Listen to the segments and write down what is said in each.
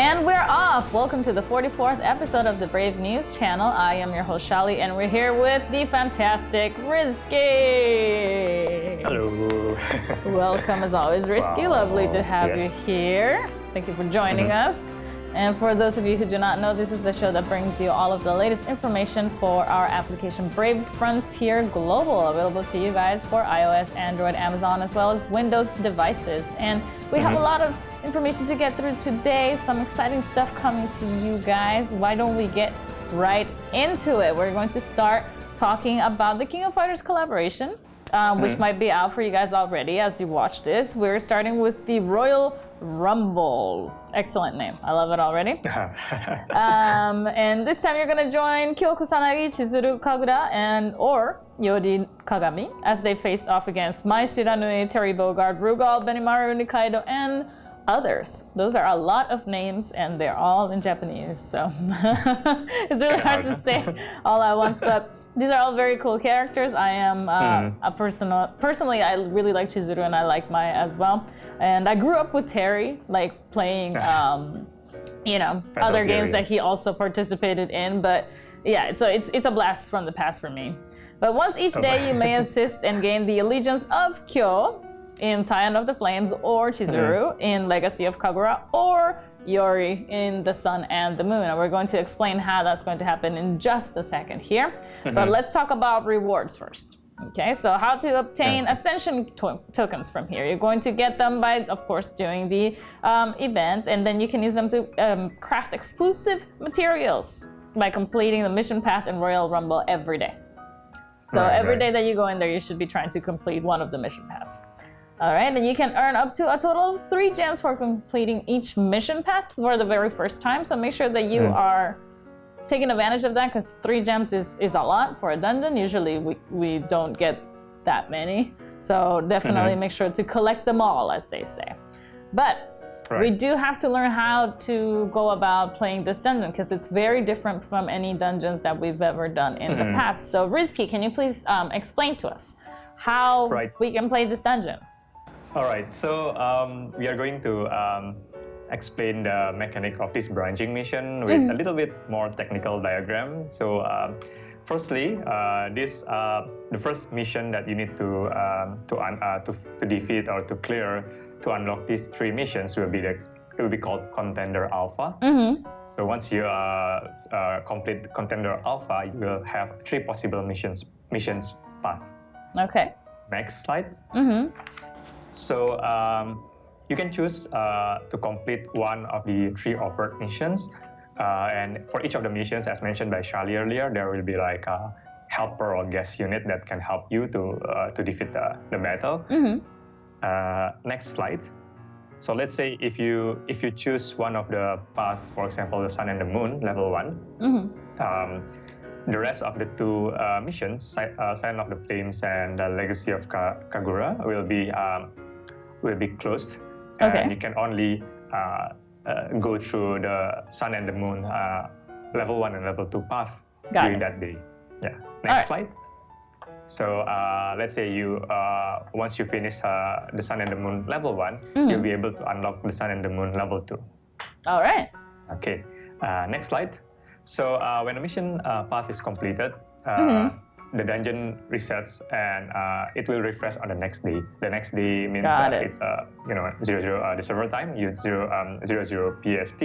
And we're off! Welcome to the 44th episode of the Brave News channel. I am your host, Shali, and we're here with the fantastic Risky. Hello. Welcome as always, Risky. Wow. Lovely to have you here. Thank you for joining us. And for those of you who do not know, this is the show that brings you all of the latest information for our application Brave Frontier Global, available to you guys for iOS, Android, Amazon, as well as Windows devices. And we have a lot of information to get through today, some exciting stuff coming to you guys. Why don't we get right into it? We're going to start talking about the King of Fighters collaboration, which might be out for you guys already as you watch this. We're starting with the Royal Rumble. Excellent name. I love it already. And this time you're going to join Kyo Kusanagi, Chizuru Kagura, or Yori Kagami as they faced off against Mai Shiranui, Terry Bogard, Rugal, Benimaru Nikaido, and others. Those are a lot of names and they're all in Japanese, so it's really hard to say all at once, but these are all very cool characters. I am personally I really like Chizuru and I like Mai as well, and I grew up with Terry, like playing other games that he also participated in, but yeah, so it's a blast from the past for me. But once each day you may assist and gain the allegiance of Kyo in Scion of the Flames, or Chizuru in Legacy of Kagura, or Yori in The Sun and the Moon. And we're going to explain how that's going to happen in just a second here. But let's talk about rewards first. Okay, so how to obtain Ascension tokens from here. You're going to get them by, of course, doing the event, and then you can use them to craft exclusive materials by completing the mission path in Royal Rumble every day. So every day that you go in there, you should be trying to complete one of the mission paths. All right, and you can earn up to a total of 3 gems for completing each mission path for the very first time. So make sure that you are taking advantage of that, because 3 gems is a lot for a dungeon. Usually we don't get that many. So definitely make sure to collect them all, as they say. But we do have to learn how to go about playing this dungeon, because it's very different from any dungeons that we've ever done in the past. So Risky, can you please explain to us how we can play this dungeon? All right, so we are going to explain the mechanic of this branching mission with a little bit more technical diagram. So firstly, the first mission that you need to defeat or to clear to unlock these 3 missions will be called Contender Alpha. So once you complete Contender Alpha, you will have 3 possible missions path. Okay. Next slide. So you can choose to complete one of the 3 offered missions. And for each of the missions, as mentioned by Shali earlier, there will be like a helper or guest unit that can help you to defeat the battle. Next slide. So let's say if you choose one of the path, for example, the Sun and the Moon, level 1, the rest of the 2 missions, Scion of the Flames and the Legacy of Kagura, will be closed. And you can only go through the Sun and the Moon level 1 and level 2 path during that day. Yeah. Next slide. So let's say you once you finish the Sun and the Moon level 1, you'll be able to unlock the Sun and the Moon level 2. All right. Okay. Next slide. So when the mission path is completed, the dungeon resets and it will refresh on the next day. The next day means it's 00 the server time, 00 PST,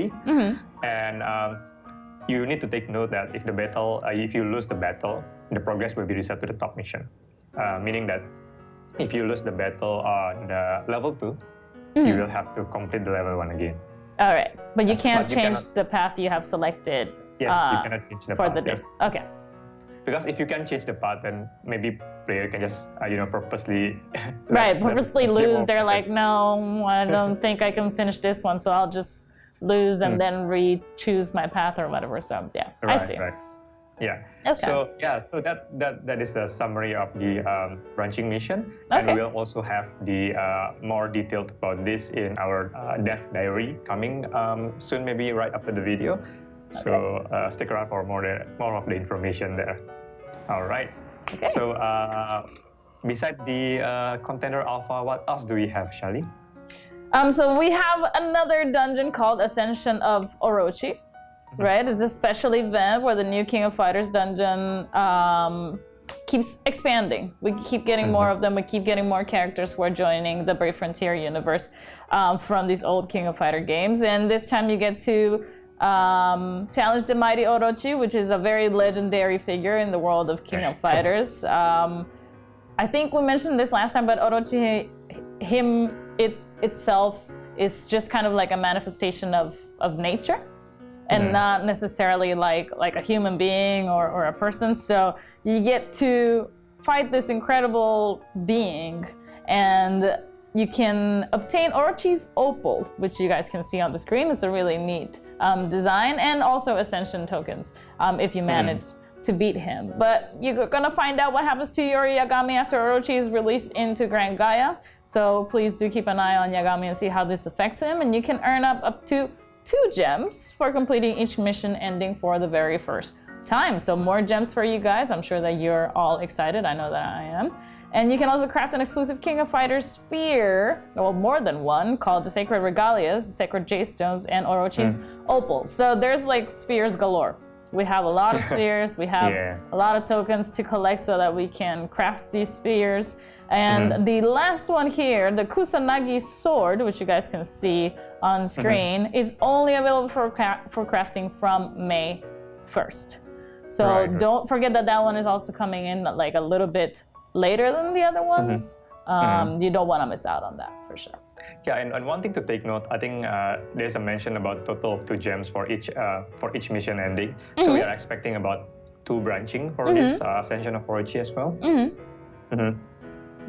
and you need to take note that if you lose the battle, the progress will be reset to the top mission, meaning that if you lose the battle on the level 2, you will have to complete the level 1 again. All right, but you can't change the path you have selected. Yes, you cannot change the path. Yes. Okay. Because if you can change the path, then maybe player can just purposely purposely lose. They're like, no, I don't think I can finish this one, so I'll just lose and then re-choose my path or whatever. So yeah, I see. Yeah. Okay. So that is the summary of the branching mission, and we'll also have the more detailed about this in our dev diary coming soon, maybe right after the video. So stick around for more of the information there. All right. Okay. So besides the Contender Alpha, what else do we have, Shali? So we have another dungeon called Ascension of Orochi, right? It's a special event where the new King of Fighters dungeon keeps expanding. We keep getting more of them. We keep getting more characters who are joining the Brave Frontier universe from these old King of Fighter games. And this time you get to challenge the mighty Orochi, which is a very legendary figure in the world of King of Fighters. I think we mentioned this last time, but Orochi, itself is just kind of like a manifestation of nature and not necessarily like a human being or a person. So you get to fight this incredible being, and you can obtain Orochi's opal, which you guys can see on the screen. It's a really neat design, and also Ascension tokens if you manage to beat him. But you're gonna find out what happens to Yori Yagami after Orochi is released into Grand Gaia. So please do keep an eye on Yagami and see how this affects him. And you can earn up to 2 gems for completing each mission ending for the very first time. So more gems for you guys. I'm sure that you're all excited. I know that I am. And you can also craft an exclusive King of Fighters sphere, well, more than one, called the Sacred Regalias, the Sacred Jade Stones, and Orochi's opals. So there's like spheres galore. We have a lot of spheres. We have a lot of tokens to collect so that we can craft these spheres. And the last one here, the Kusanagi sword, which you guys can see on screen, is only available for crafting from May 1st. So don't forget that that one is also coming in like a little bit later than the other ones. You don't want to miss out on that for sure. Yeah, and one thing to take note, I think there's a mention about total of 2 gems for each mission ending. So we are expecting about 2 branching for this Ascension of Orochi as well.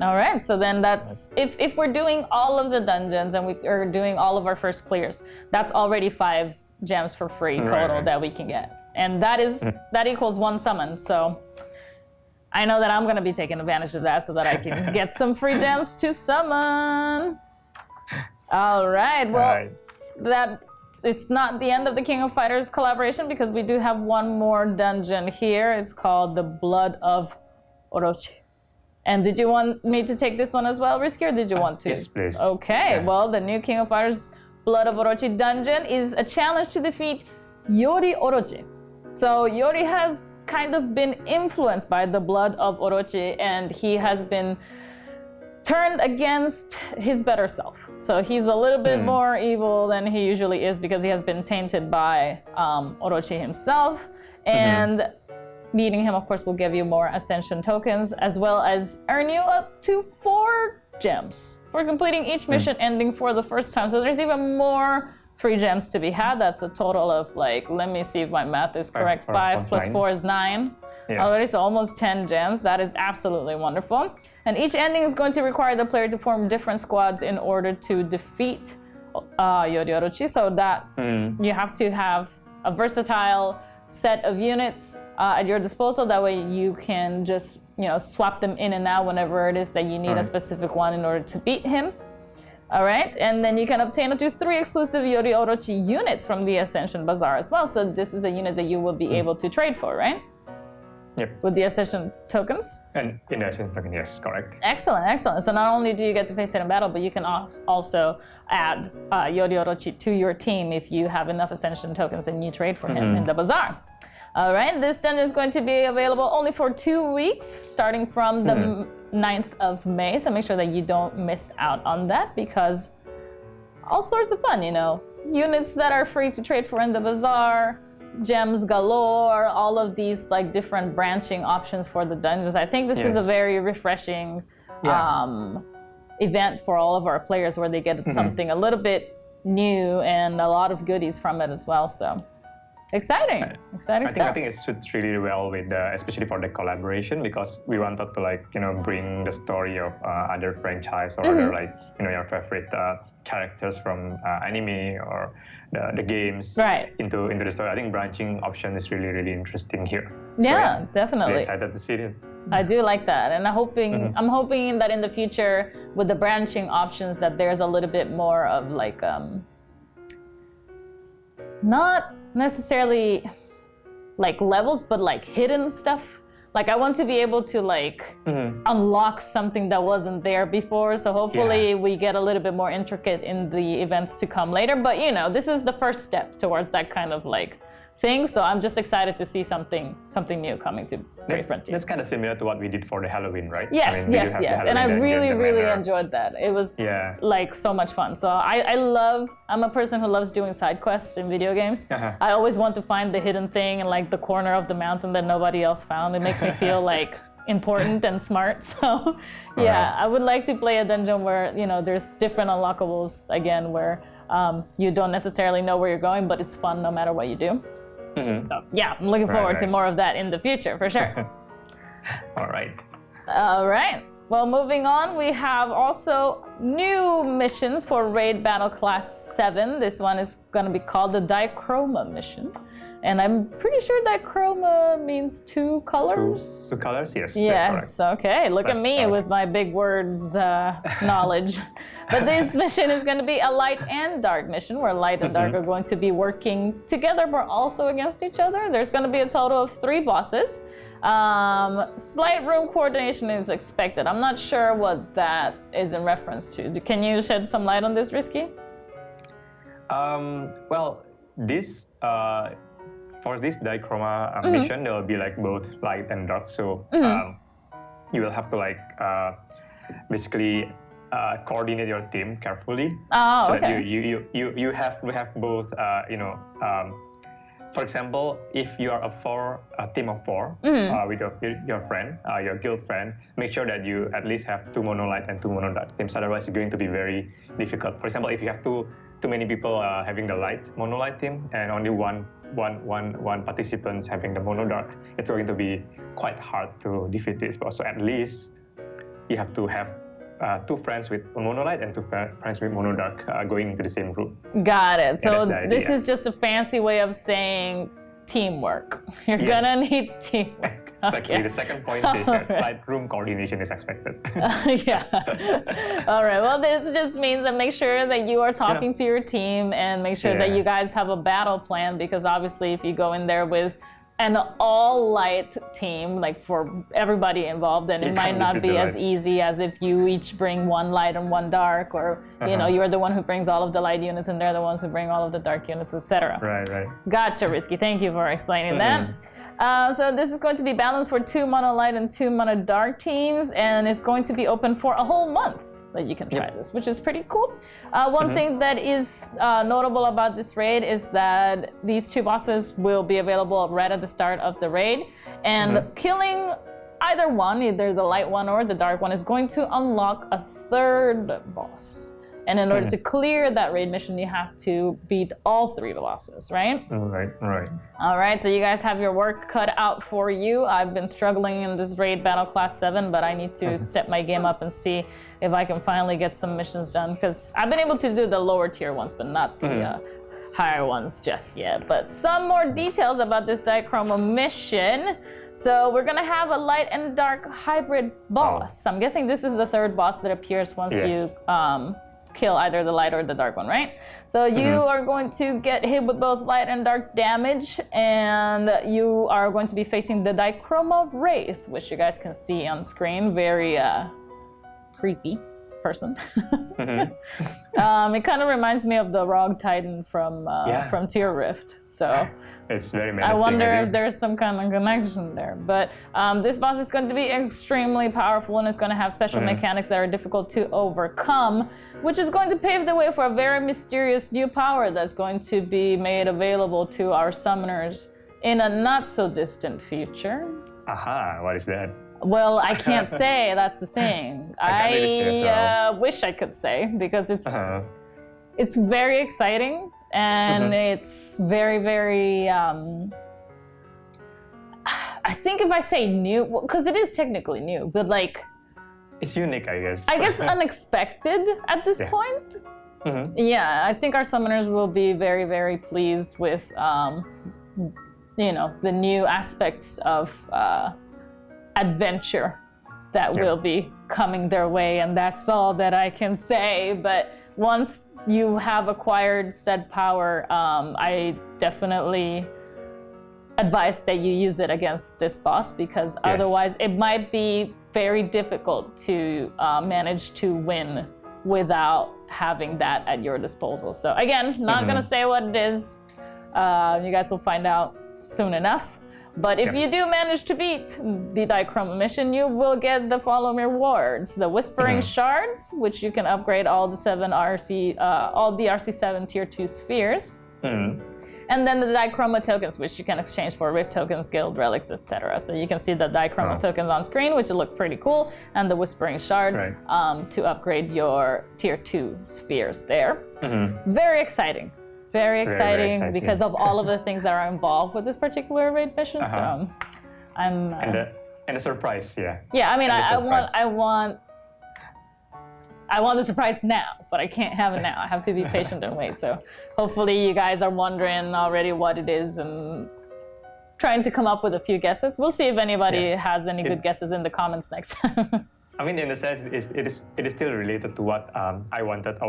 All right, so then that's, if we're doing all of the dungeons and we are doing all of our first clears, that's already 5 gems for free total that we can get. And that equals 1 summon, so I know that I'm gonna be taking advantage of that so that I can get some free gems to summon. All right, well, that is not the end of the King of Fighters collaboration, because we do have one more dungeon here. It's called the Blood of Orochi. And did you want me to take this one as well, Risky, or did you want to? Yes, please. Okay, well, the new King of Fighters Blood of Orochi dungeon is a challenge to defeat Yori Orochi. So Yori has kind of been influenced by the Blood of Orochi, and he has been turned against his better self. So he's a little bit more evil than he usually is because he has been tainted by Orochi himself. And beating him, of course, will give you more Ascension tokens, as well as earn you up to 4 gems for completing each mission ending for the first time. So there's even more free gems to be had. That's a total of, like, let me see if my math is correct. 5 plus 4 is 9. Already, so almost 10 gems. That is absolutely wonderful. And each ending is going to require the player to form different squads in order to defeat Yori Orochi. So that you have to have a versatile set of units at your disposal. That way you can just, swap them in and out whenever it is that you need a specific one in order to beat him. All right, and then you can obtain up to 3 exclusive Yori Orochi units from the Ascension Bazaar as well. So this is a unit that you will be able to trade for, right? Yep. With the Ascension tokens? And in the Ascension token, yes, correct. Excellent, excellent. So not only do you get to face it in battle, but you can also add Yori Orochi to your team if you have enough Ascension tokens and you trade for him in the Bazaar. All right, this dungeon is going to be available only for 2 weeks, starting from the 9th of May. So make sure that you don't miss out on that, because all sorts of fun, Units that are free to trade for in the Bazaar, gems galore, all of these like different branching options for the dungeons. I think this is a very refreshing event for all of our players, where they get something a little bit new and a lot of goodies from it as well. So exciting stuff. I think it suits really well with especially for the collaboration, because we wanted to bring the story of other franchise or other your favorite characters from anime or the games into the story. I think branching option is really, really interesting here. Yeah, definitely. I'm excited to see it. I do like that, and I'm hoping that in the future, with the branching options, that there's a little bit more of not necessarily like levels, but like hidden stuff. Like I want to be able to like unlock something that wasn't there before. So hopefully we get a little bit more intricate in the events to come later. But you know, this is the first step towards that kind of like thing. So I'm just excited to see something new coming to Brave Frontier. That's kind of similar to what we did for the Halloween, right? Yes, yes. And I really enjoyed that. It was like so much fun. So I'm a person who loves doing side quests in video games. I always want to find the hidden thing in like the corner of the mountain that nobody else found. It makes me feel like important and smart. So I would like to play a dungeon where, you know, there's different unlockables again, where you don't necessarily know where you're going, but it's fun no matter what you do. So yeah, I'm looking forward to more of that in the future for sure. All right. Well, moving on, we have also new missions for Raid Battle Class 7. This one is going to be called the Dichroma mission. And I'm pretty sure Dichroma means two colors? Two colors, yes. Yes, okay. Look at me with my big words knowledge. But this mission is going to be a light and dark mission, where light and dark are going to be working together, but also against each other. There's going to be a total of 3 bosses. Slight room coordination is expected. I'm not sure what that is in reference to. Can you shed some light on this, Risky? Well, this for this Dichroma mission, there will be like both light and dark. So you will have to like basically coordinate your team carefully. So that you have both for example, if you are a team of 4 with your friend, your guild friend, make sure that you at least have 2 monolight and 2 monodark teams. Otherwise, it's going to be very difficult. For example, if you have too many people having the monolight team and only one participant having the monodark, it's going to be quite hard to defeat this boss. So at least you have to have 2 friends with monolight and 2 friends with monodark going into the same group. Got it. So this is just a fancy way of saying teamwork. You're gonna need teamwork. Exactly. The second point is that slight room coordination is expected. All right. Well, this just means that make sure that you are talking to your team and make sure that you guys have a battle plan, because obviously if you go in there with an all-light team, like for everybody involved, then it might not be as easy as if you each bring 1 light and 1 dark, or you know, you're the one who brings all of the light units and they're the ones who bring all of the dark units, etc. Right. Gotcha, Risky. Thank you for explaining that. So this is going to be balanced for 2 mono light and 2 mono dark teams, and it's going to be open for a whole month that you can try this, which is pretty cool. One thing that is notable about this raid is that these 2 bosses will be available right at the start of the raid, and killing either the light one or the dark one is going to unlock a 3rd boss. And in order to clear that raid mission, you have to beat all 3 bosses, right? Right. All right, so you guys have your work cut out for you. I've been struggling in this raid battle class 7, but I need to step my game up and see if I can finally get some missions done, because I've been able to do the lower tier ones, but not the higher ones just yet. But some more details about this Dichroma mission. So we're gonna have a light and dark hybrid boss. I'm guessing this is the 3rd boss that appears once you kill either the light or the dark one, right? So you are going to get hit with both light and dark damage, and you are going to be facing the Dichroma Wraith, which you guys can see on screen. Very creepy person. It kind of reminds me of the Rogue Titan from Tier Rift. So it's very menacing. I wonder if there's some kind of connection there. But this boss is going to be extremely powerful, and it's going to have special mechanics that are difficult to overcome, which is going to pave the way for a very mysterious new power that's going to be made available to our summoners in a not so distant future. What is that? Well, I can't say. That's the thing. I wish I could say, because it's very exciting, and it's very, very. I think if I say new, because it is technically new, but like. It's unique, I guess. I guess unexpected at this point. Yeah, I think our summoners will be very, very pleased with, the new aspects of. Adventure that will be coming their way, and that's all that I can say. But once you have acquired said power, I definitely advise that you use it against this boss, because otherwise it might be very difficult to manage to win without having that at your disposal. So again, not gonna say what it is. You guys will find out soon enough. But if you do manage to beat the Dichroma mission, you will get the following rewards: the Whispering Shards, which you can upgrade all the RC7 Tier 2 spheres. And then the Dichroma tokens, which you can exchange for Rift tokens, guild relics, etc. So you can see the Dichroma tokens on screen, which look pretty cool, and the Whispering Shards to upgrade your Tier 2 spheres there. Very exciting. Very exciting because of all of the things that are involved with this particular raid mission. So I'm and the surprise, I mean, I want the surprise now, but I can't have it now. I have to be patient and wait. So hopefully you guys are wondering already what it is and trying to come up with a few guesses. We'll see if anybody has any good guesses in the comments next time. I mean, in a sense, it is still related to what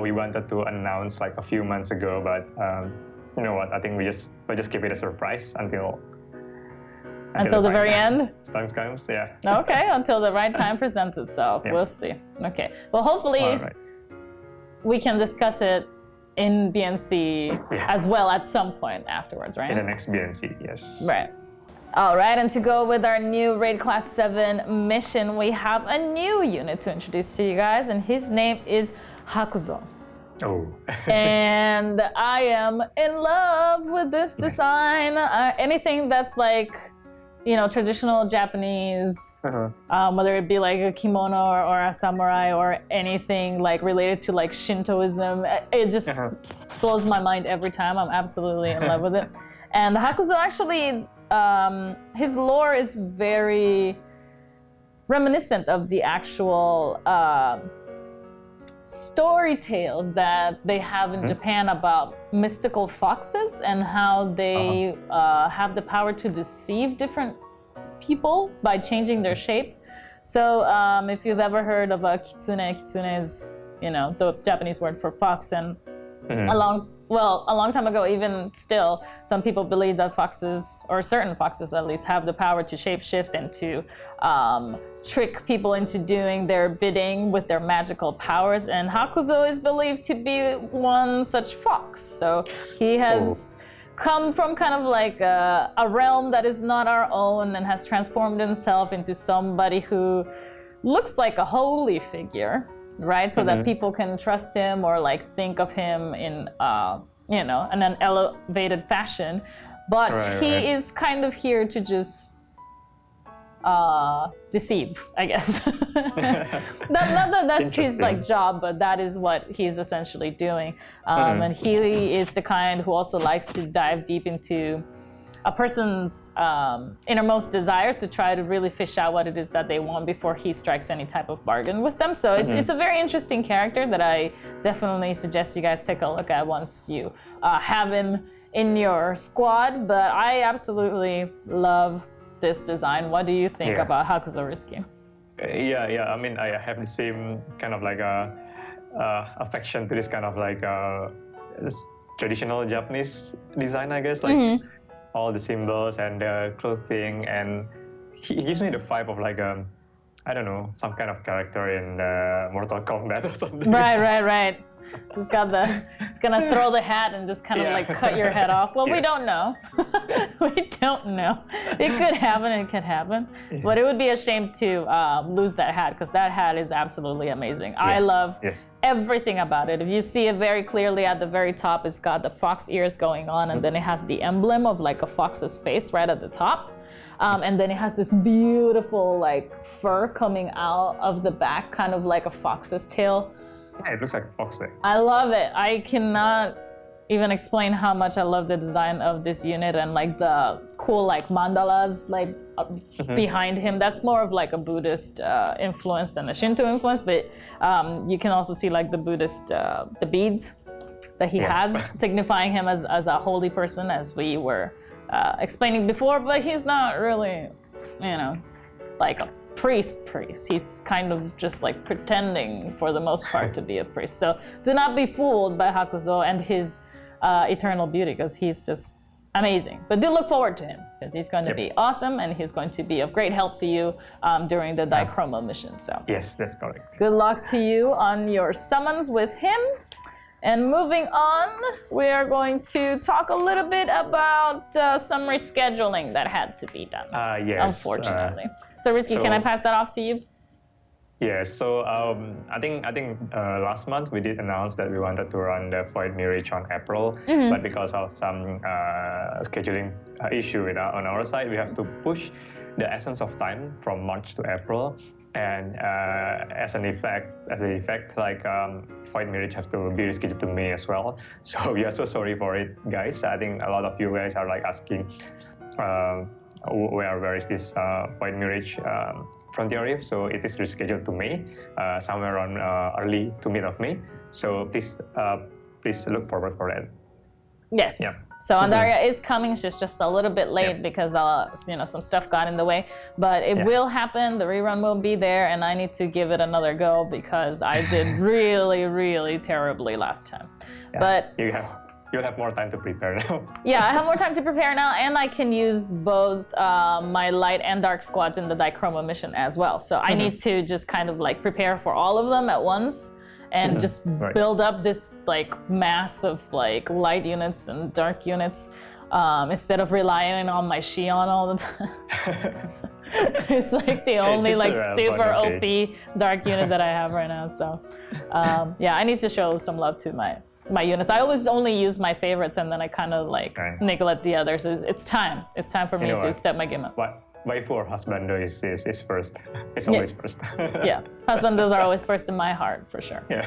we wanted to announce like a few months ago. But you know what? I think we'll just keep it a surprise until the very end. Time comes, Okay, until the right time presents itself. We'll see. Okay. Well, hopefully we can discuss it in BNC as well at some point afterwards, right? In the next BNC, yes. Right. All right, and to go with our new Raid Class 7 mission, we have a new unit to introduce to you guys, and his name is Hakuzo. Oh. And I am in love with this design. Anything that's like, you know, traditional Japanese, whether it be like a kimono or a samurai or anything like related to like Shintoism, it just blows my mind every time. I'm absolutely in love with it. And Hakuzo actually, his lore is very reminiscent of the actual story tales that they have in Japan about mystical foxes and how they have the power to deceive different people by changing their shape. So if you've ever heard of a kitsune is, you know, the Japanese word for fox, and a long time ago, even still, some people believe that foxes, or certain foxes at least, have the power to shapeshift and to trick people into doing their bidding with their magical powers. And Hakuzo is believed to be one such fox. So he has come from kind of like a realm that is not our own and has transformed himself into somebody who looks like a holy figure. Right, so that people can trust him or like think of him in, you know, in an elevated fashion. But he is kind of here to just deceive, I guess. not that that's his like job, but that is what he's essentially doing. And he is the kind who also likes to dive deep into a person's innermost desires to try to really fish out what it is that they want before he strikes any type of bargain with them. So it's a very interesting character that I definitely suggest you guys take a look at once you have him in your squad. But I absolutely love this design. What do you think about Hakuzo Risky? I mean, I have the same kind of like affection to this kind of like this traditional Japanese design, I guess. Like all the symbols and the clothing, and he gives me the vibe of like I don't know, some kind of character in Mortal Kombat or something. Right. He's gonna throw the hat and just kind of like cut your head off. Well, we don't know. We don't know. It could happen. But it would be a shame to lose that hat, because that hat is absolutely amazing. I love everything about it. If you see it very clearly at the very top, it's got the fox ears going on, and then it has the emblem of like a fox's face right at the top. And then it has this beautiful like fur coming out of the back, kind of like a fox's tail. Yeah, it looks like a fox there. I love it. I cannot even explain how much I love the design of this unit and like the cool like mandalas like behind him. That's more of like a Buddhist influence than a Shinto influence, but you can also see like the Buddhist, the beads that he has, signifying him as a holy person, as we were explaining before, but he's not really, you know, like a priest. He's kind of just like pretending for the most part to be a priest. So do not be fooled by Hakuzo and his eternal beauty, because he's just amazing. But do look forward to him. because he's going to be awesome and he's going to be of great help to you during the Dichroma mission. So yes, that's correct. Good luck to you on your summons with him. And moving on, we are going to talk a little bit about some rescheduling that had to be done, yes, unfortunately. So Rizky, can I pass that off to you? Yeah, so I think last month we did announce that we wanted to run the Void Mirage on April, but because of some scheduling issue on our side, we have to push the essence of time from March to April. And as an effect, like Void Mirage have to be rescheduled to May as well. So we are so sorry for it, guys. I think a lot of you guys are like asking, where is this Void Mirage Frontier Reef? So it is rescheduled to May, somewhere around early to mid of May. So please look forward for that. Yes. Yep. So Andaria is coming. She's just a little bit late because some stuff got in the way. But it will happen. The rerun will be there, and I need to give it another go because I did really, really terribly last time. Yeah. But you'll have more time to prepare now. Yeah, I have more time to prepare now, and I can use both my light and dark squads in the Dichroma mission as well. So I need to just kind of like prepare for all of them at once. And just build up this like mass of like light units and dark units instead of relying on my Xion all the time. It's like the only like super OP dark unit that I have right now. So yeah, I need to show some love to my units. I always only use my favorites and then I kind of like neglect the others. It's time. It's time for me to step my game up. Waifu or husbando is first. It's always first. Yeah, husbandos are always first in my heart, for sure. Yeah.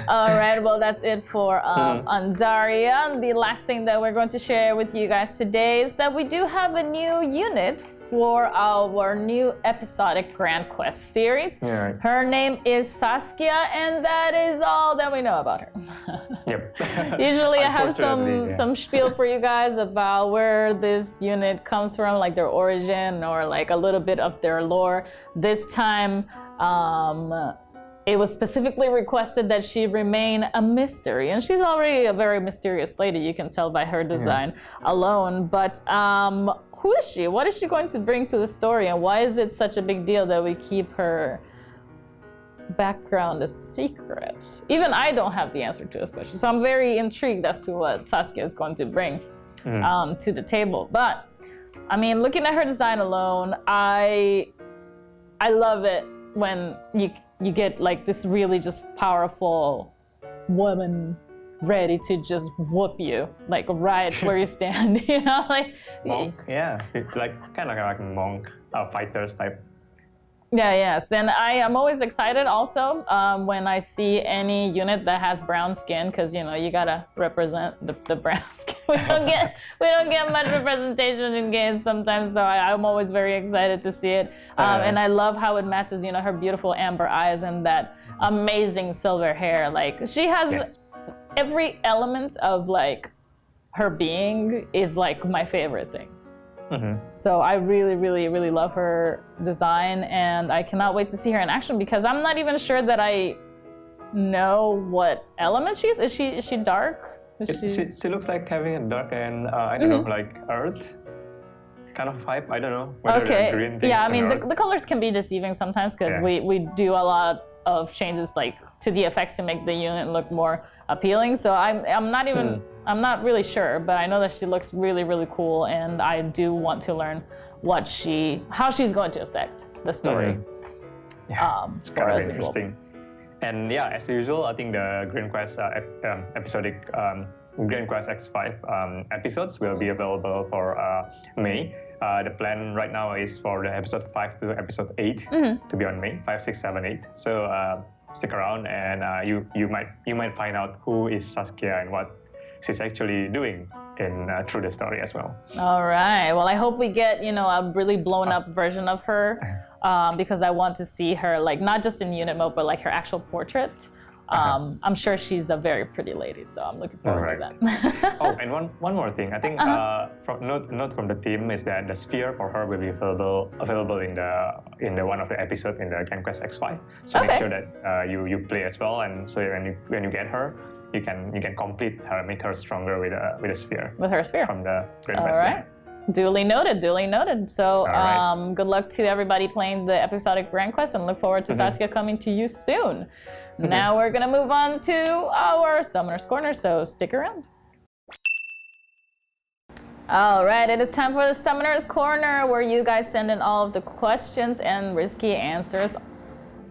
All right, well, that's it for Andaria. The last thing that we're going to share with you guys today is that we do have a new unit for our new episodic Grand Quest series. Yeah. Her name is Saskya, and that is all that we know about her. Yep. Usually I have some spiel for you guys about where this unit comes from, like their origin or like a little bit of their lore. This time, it was specifically requested that she remain a mystery, and she's already a very mysterious lady, you can tell by her design alone. But who is she? What is she going to bring to the story, and why is it such a big deal that we keep her background a secret? Even I don't have the answer to this question, so I'm very intrigued as to what Saskya is going to bring to the table. But I mean, looking at her design alone, I love it when you get like this really just powerful woman ready to just whoop you, like right where you stand, you know, like monk, like kind of like monk fighters type. Yeah, yes, and I am always excited also when I see any unit that has brown skin, because you know you gotta represent the brown skin. we don't get much representation in games sometimes, so I'm always very excited to see it. And I love how it matches, you know, her beautiful amber eyes and that amazing silver hair. Like she has every element of like her being is like my favorite thing. So I really, really, really love her design, and I cannot wait to see her in action because I'm not even sure that I know what element she is. Is she dark? She looks like having a dark and I don't know, like earth kind of vibe. I don't know whether they're green things. Yeah, I mean the colors can be deceiving sometimes because we do a lot of changes like to the effects to make the unit look more appealing. So I'm not really sure, but I know that she looks really, really cool, and I do want to learn how she's going to affect the story. It's kind of interesting. And yeah, as usual, I think the Grand Quest episodic Grand Quest X5 episodes will be available for May. The plan right now is for the episode 5 to episode 8 to be on May 5, 6, 7, 8. So stick around, and you might find out who is Saskya and what she's actually doing through the story as well. All right. Well, I hope we get a really blown up version of her because I want to see her like not just in unit mode, but like her actual portrait. I'm sure she's a very pretty lady, so I'm looking forward to that. Oh, and one more thing. I think note from the team is that the sphere for her will be available in the one of the episodes in the Grand Quest X5. So make sure that you play as well, and so when you get her, you can complete her, make her stronger with a sphere. With her sphere from the Grand Quest. All right. Duly noted, duly noted. So right. good luck to everybody playing the episodic Grand Quest and look forward to Saskya coming to you soon. Now we're gonna move on to our Summoner's Corner, so stick around. All right, it is time for the Summoner's Corner, where you guys send in all of the questions and Risky answers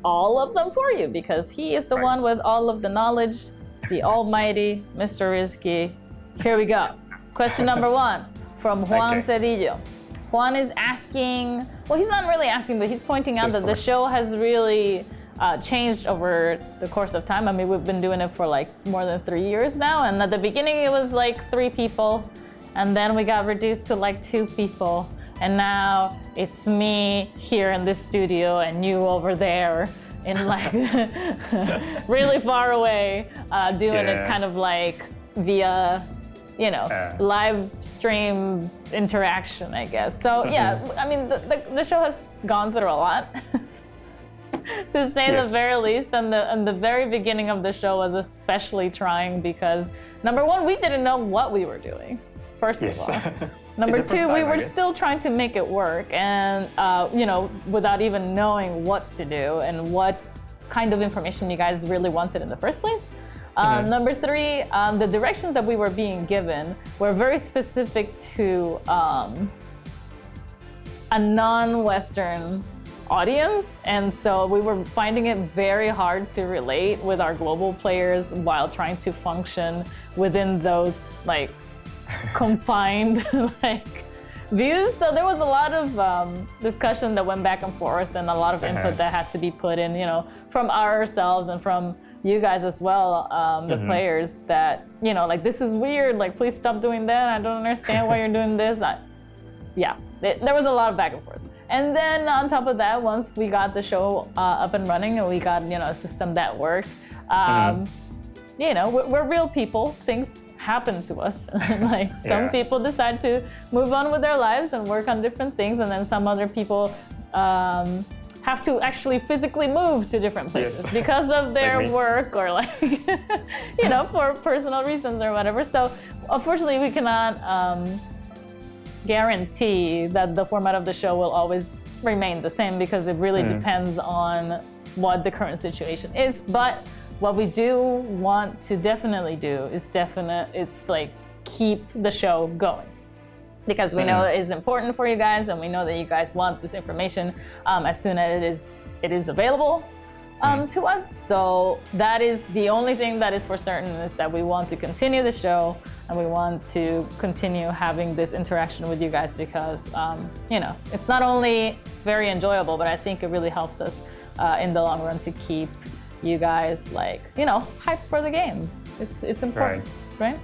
all of them for you, because he is the one with all of the knowledge, the almighty Mr. Risky. Here we go. Question number 1 from Juan Cedillo. Juan is asking, well, he's not really asking, but he's pointing out that the show has really changed over the course of time. I mean, we've been doing it for like more than 3 years now, and at the beginning it was like 3 people. And then we got reduced to like 2 people. And now it's me here in this studio and you over there in like really far away, doing it kind of like via, you know, live stream interaction, I guess. So yeah, I mean, the show has gone through a lot. To say the very least, and the very beginning of the show was especially trying because, number 1, we didn't know what we were doing. First of all. Number 2, we were still trying to make it work, and you know, without even knowing what to do and what kind of information you guys really wanted in the first place. Number 3, the directions that we were being given were very specific to a non-Western audience, and so we were finding it very hard to relate with our global players while trying to function within those like confined like views. So there was a lot of discussion that went back and forth, and a lot of input that had to be put in, you know, from ourselves and from you guys as well, the players, that, you know, like, this is weird, like, please stop doing that, I don't understand why you're doing this. There was a lot of back and forth. And then on top of that, once we got the show up and running and we got, you know, a system that worked, you know, we're real people. Things happen to us. Like, some people decide to move on with their lives and work on different things, and then some other people have to actually physically move to different places because of their work, or like, you know, for personal reasons or whatever. So unfortunately, we cannot guarantee that the format of the show will always remain the same, because it really depends on what the current situation is. But what we do want to definitely do is it's like keep the show going, because we know it is important for you guys, and we know that you guys want this information as soon as it is available to us. So that is the only thing that is for certain, is that we want to continue the show, and we want to continue having this interaction with you guys, because you know, it's not only very enjoyable, but I think it really helps us in the long run to keep you guys, like, you know, hyped for the game. It's important, right?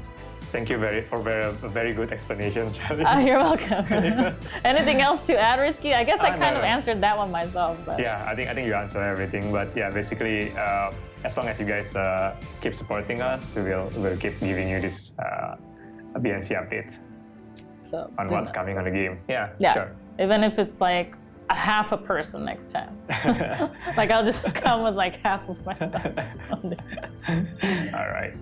Thank you for a very good explanation, Charlie. You're welcome. Anything else to add, Risky? I guess I kind of answered that one myself. But. Yeah, I think you answered everything. But yeah, basically, as long as you guys keep supporting us, we'll keep giving you this BNC update on what's coming on the game. Yeah, sure. Even if it's like a half a person next time. Like, I'll just come with like half of my stuff.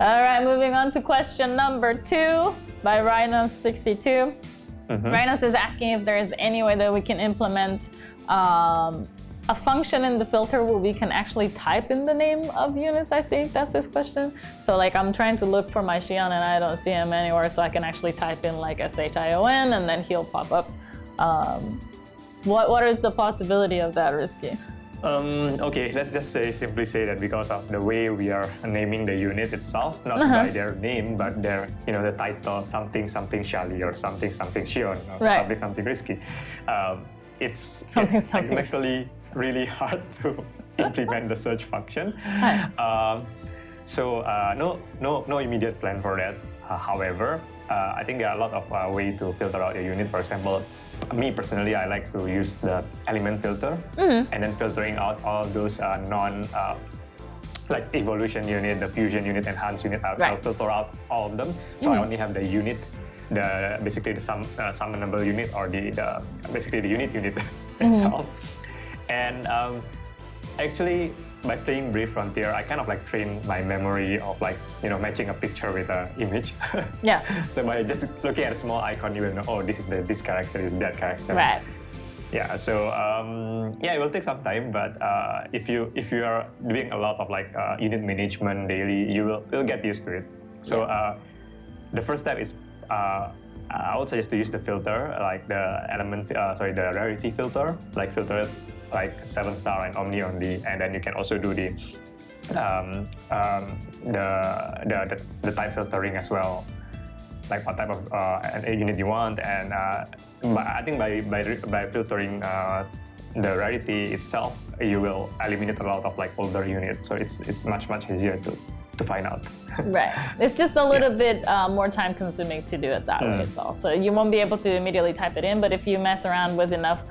All right, moving on to question number 2 by Rhinos62. Rhinos is asking if there is any way that we can implement a function in the filter where we can actually type in the name of units. I think that's his question. So like, I'm trying to look for my Xion and I don't see him anywhere, so I can actually type in like SHION and then he'll pop up. What is the possibility of that, Risky? Okay, let's just simply say that because of the way we are naming the unit itself, not by their name, but their, you know, the title, something Shali or something Xion or something Risky. It's technically really hard to implement the search function. So no immediate plan for that. However, I think there are a lot of ways to filter out a unit. For example, me personally, I like to use the element filter, and then filtering out all those like evolution unit, the fusion unit, enhanced unit. I'll filter out all of them, so I only have the unit, basically the summonable unit, or basically the unit itself. And Actually, by playing Brave Frontier, I kind of like trained my memory of like, matching a picture with an image. Yeah. So by just looking at a small icon, you will know, oh, this character is that character. Right. Yeah. So it will take some time, but if you are doing a lot of like unit management daily, you'll get used to it. So the first step is I would suggest to use the filter, like the rarity filter, like filter like 7-star and Omni only, and then you can also do the type filtering as well, like what type of unit you want, and I think by filtering the rarity itself, you will eliminate a lot of like older units, so it's much easier to find out. Right. It's just a little bit more time consuming to do it that way, it's all. So you won't be able to immediately type it in, but if you mess around with enough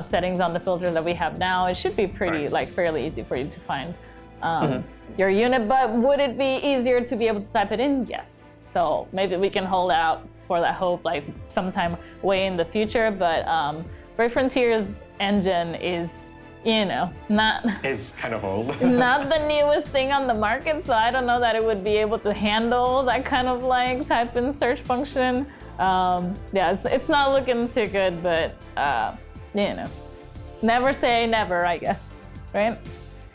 settings on the filter that we have now, it should be pretty, like fairly easy for you to find your unit. But would it be easier to be able to type it in? Yes. So maybe we can hold out for that hope like sometime way in the future, but Brave Frontier's engine is not it's kind of old. not the newest thing on the market, so I don't know that it would be able to handle that kind of like type and search function. It's not looking too good, but never say never, I guess, right?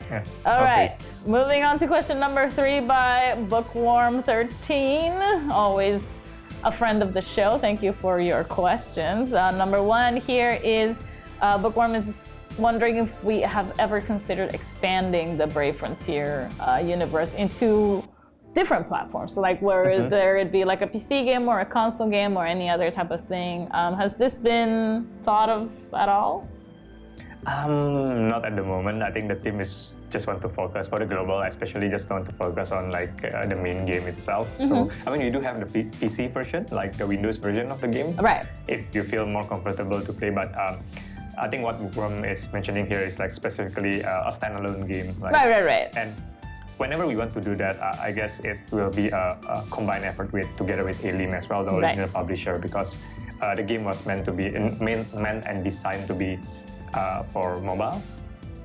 Yeah. All right, moving on to question number 3 by Bookworm13, always a friend of the show. Thank you for your questions. Number 1 here is Bookworm is wondering if we have ever considered expanding the Brave Frontier universe into different platforms. So like where there would be like a PC game or a console game or any other type of thing. Has this been thought of at all? Not at the moment. I think the team is just want to focus for the global, especially just want to focus on like the main game itself. So I mean, you do have the PC version, like the Windows version of the game. Right. If you feel more comfortable to play, but I think what Bookworm is mentioning here is like specifically a standalone game. Like, Right. And whenever we want to do that, I guess it will be a combined effort together with Elim as well, the original publisher, because the game was meant and designed to be for mobile.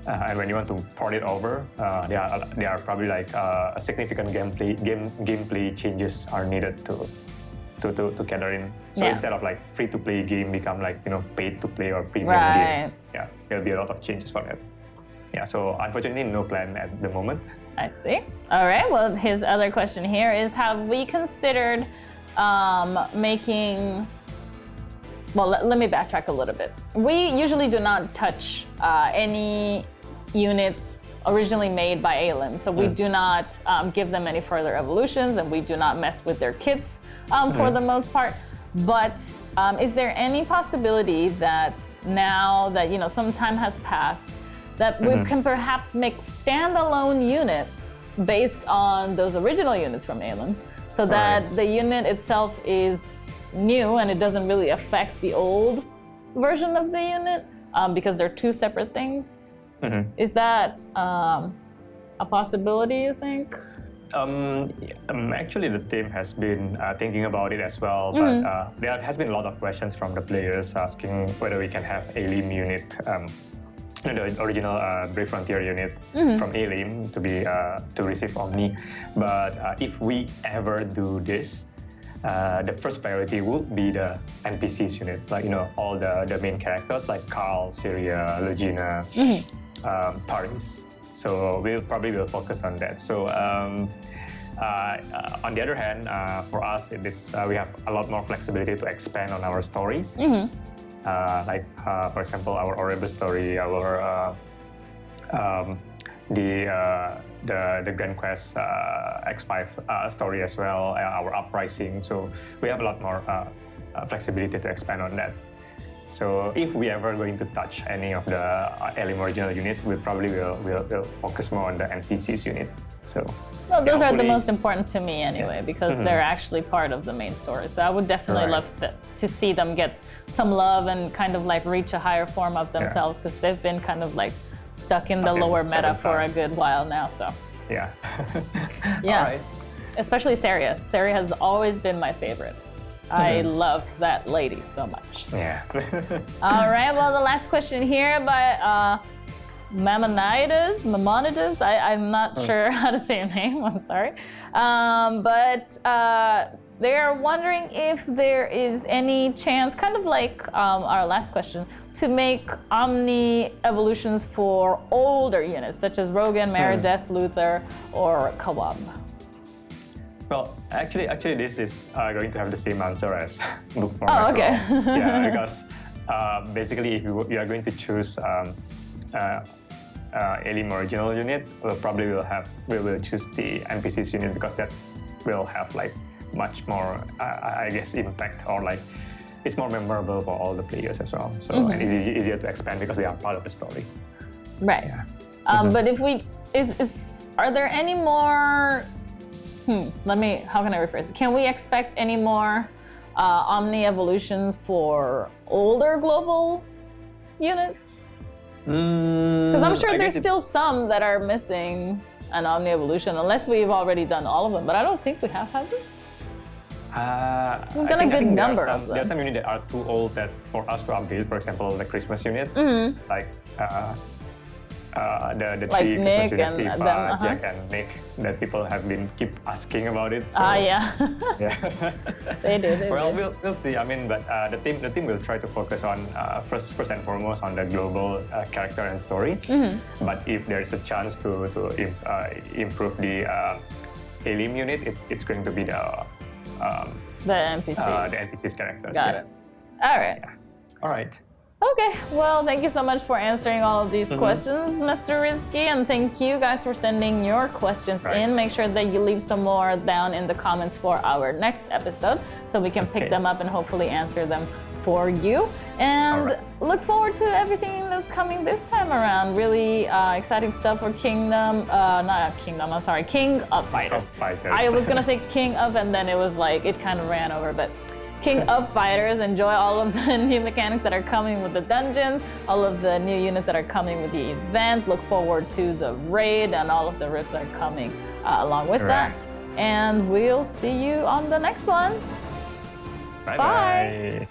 And when you want to port it over, there are probably like a significant gameplay changes are needed to gather in. So instead of like free-to-play game become like paid-to-play or premium game. Yeah, there'll be a lot of changes for that. Yeah, so unfortunately no plan at the moment. I see. All right, well his other question here is, have we considered making... Well, let me backtrack a little bit. We usually do not touch any units originally made by Elim, so we do not give them any further evolutions, and we do not mess with their kits for the most part. But is there any possibility that now that some time has passed, that we can perhaps make standalone units based on those original units from Elim, so that the unit itself is new and it doesn't really affect the old version of the unit because they're two separate things? Is that a possibility, you think? Actually, the team has been thinking about it as well, but there has been a lot of questions from the players asking whether we can have Elim unit, the original Brave Frontier unit from Elim to receive Omni. But if we ever do this, the first priority would be the NPCs unit, like all the main characters like Carl, Syria, Legina, Paris. So we'll probably focus on that. So on the other hand, for us, we have a lot more flexibility to expand on our story. For example, our Orebe story, our the Grand Quest X5 story as well, our Uprising. So we have a lot more flexibility to expand on that. So if we ever going to touch any of the Elim original unit, we probably will focus more on the NPCs unit. So well, those are the most important to me anyway, because they're actually part of the main story. So I would definitely love to see them get some love and kind of like reach a higher form of themselves, because they've been kind of like stuck in the lower meta for a good while now. So yeah. All right. Especially Saria. Saria has always been my favorite. I love that lady so much. Yeah. All right, well, the last question here by Mamonidas. I'm not sure how to say your name. I'm sorry. But they're wondering if there is any chance, kind of like our last question, to make Omni evolutions for older units, such as Rogan, Meredith, Luther, or Kawab. Well, actually, this is going to have the same answer as book form Oh, as okay. well. Yeah, because basically, if you are going to choose Elim original unit, we will choose the NPCs unit because that will have like much more, I guess, impact, or like it's more memorable for all the players as well. So and it's easier to expand because they are part of the story. Right. Yeah. But if we are there any more? How can I rephrase it? Can we expect any more Omni evolutions for older global units? Because I'm sure there's still some that are missing an Omni evolution, unless we've already done all of them. But I don't think we have we? We've done a good number of them. There are some units that are too old that for us to update. For example, the Christmas unit, like the like three Nick Christmas unit, and them, Jack and Nick, that people have been keep asking about it. So, yeah. yeah. They do. Well, we'll see. I mean, but the team will try to focus on first and foremost on the global character and story. But if there's a chance to improve the Elim unit, it's going to be the NPCs. The NPCs characters. Got it. All right. Yeah. All right. Okay, well, thank you so much for answering all of these questions, Mr. Rizky, and thank you guys for sending your questions in. Make sure that you leave some more down in the comments for our next episode so we can pick them up and hopefully answer them for you. And look forward to everything that's coming this time around. Really exciting stuff for King of Fighters. I was gonna say King of, and then it was like, it kind of ran over, but King of Fighters. Enjoy all of the new mechanics that are coming with the dungeons, all of the new units that are coming with the event. Look forward to the raid and all of the rifts that are coming along with that. And we'll see you on the next one. Bye.